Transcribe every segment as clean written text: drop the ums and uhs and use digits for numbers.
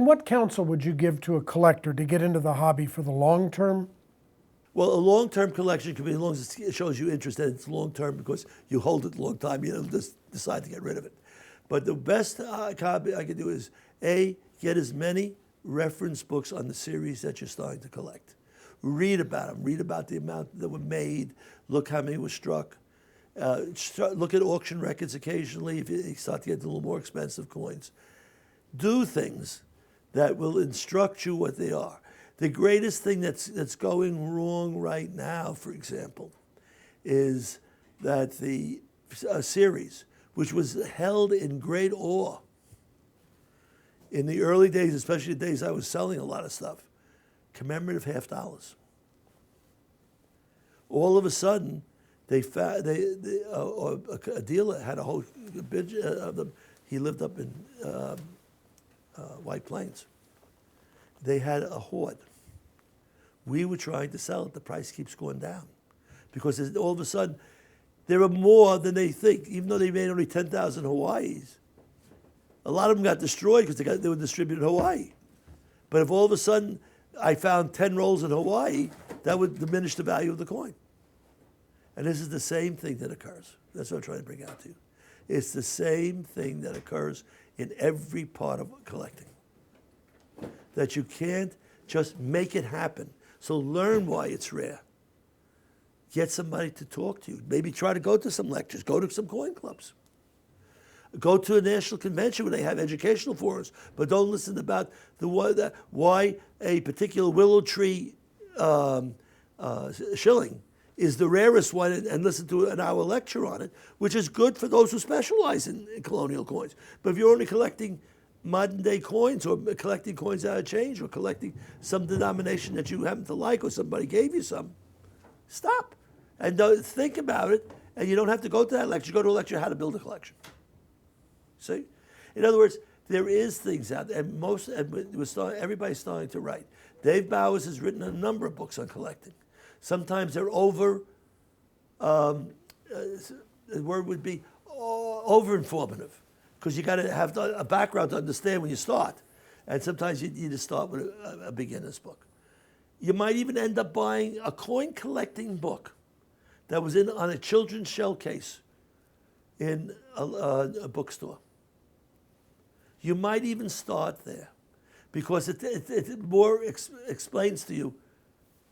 And what counsel would you give to a collector to get into the hobby for the long term? Well, a long-term collection can be, as long as it shows you interest and it's long-term because you hold it a long time, you don't just decide to get rid of it. But the best hobby I can do is, A, get as many reference books on the series that you're starting to collect. Read about them. Read about the amount that were made. Look how many were struck. Look at auction records occasionally if you start to get a little more expensive coins. Do things that will instruct you what they are. The greatest thing that's going wrong right now, for example, is that the series, which was held in great awe in the early days, especially the days I was selling a lot of stuff, commemorative $50. All of a sudden, a dealer had a whole bunch of them. He lived up in White Plains. They had a hoard. We were trying to sell it. The price keeps going down because all of a sudden, there are more than they think. Even though they made only 10,000 Hawaiis, a lot of them got destroyed because they were distributed in Hawaii. But if all of a sudden I found 10 rolls in Hawaii, that would diminish the value of the coin. And this is the same thing that occurs. That's what I'm trying to bring out to you. It's the same thing that occurs in every part of collecting. That you can't just make it happen. So learn why it's rare. Get somebody to talk to you. Maybe try to go to some lectures. Go to some coin clubs. Go to a national convention where they have educational forums, but don't listen about why a particular willow tree shilling is the rarest one, and listen to an hour lecture on it, which is good for those who specialize in colonial coins. But if you're only collecting modern day coins or collecting coins out of change or collecting some denomination that you happen to like or somebody gave you some, stop and think about it, and you don't have to go to that lecture. Go to a lecture how to build a collection. See? In other words, there is things out there, and everybody's starting to write. Dave Bowers has written a number of books on collecting. Sometimes they're the word would be over-informative, because you got to have a background to understand when you start. And sometimes you need to start with a beginner's book. You might even end up buying a coin collecting book that was on a children's shell case in a bookstore. You might even start there, because it more explains to you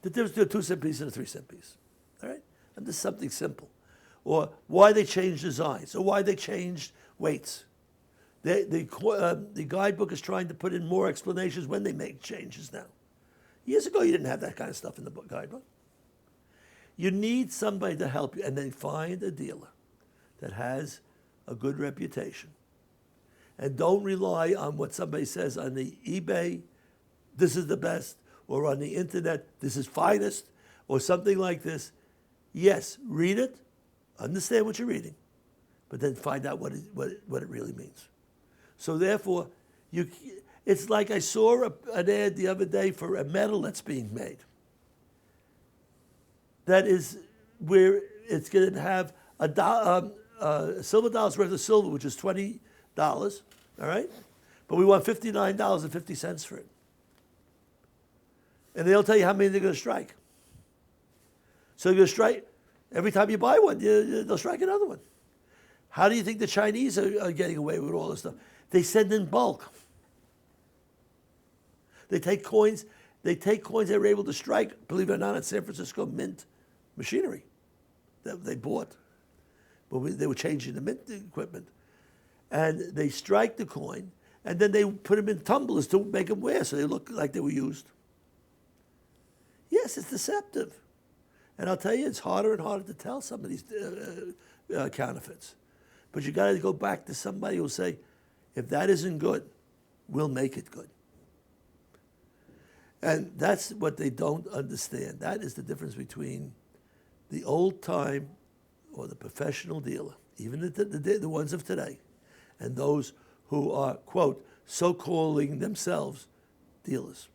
the difference between a 2-cent piece and a 3-cent piece. All right? And this is something simple. Or why they changed designs, or why they changed weights. The guidebook is trying to put in more explanations when they make changes now. Years ago, you didn't have that kind of stuff in the guidebook. You need somebody to help you, and then find a dealer that has a good reputation. And don't rely on what somebody says on the eBay, this is the best, or on the internet, this is finest, or something like this. Yes, read it, understand what you're reading, but then find out what it really means. So therefore, it's like I saw an ad the other day for a medal that's being made. That is where it's going to have silver dollars worth of silver, which is $20, all right? But we want $59.50 for it. And they'll tell you how many they're going to strike. So they're going to strike, every time you buy one, they'll strike another one. How do you think the Chinese are getting away with all this stuff? They send in bulk. They take coins they were able to strike, believe it or not, at San Francisco Mint machinery that they bought. But they were changing the mint equipment. And they strike the coin, and then they put them in tumblers to make them wear so they look like they were used. Yes, it's deceptive. And I'll tell you, it's harder and harder to tell some of these counterfeits. But you got to go back to somebody who'll say, if that isn't good, we'll make it good. And that's what they don't understand. That is the difference between the old time or the professional dealer, even the ones of today, and those who are, quote, so calling themselves dealers.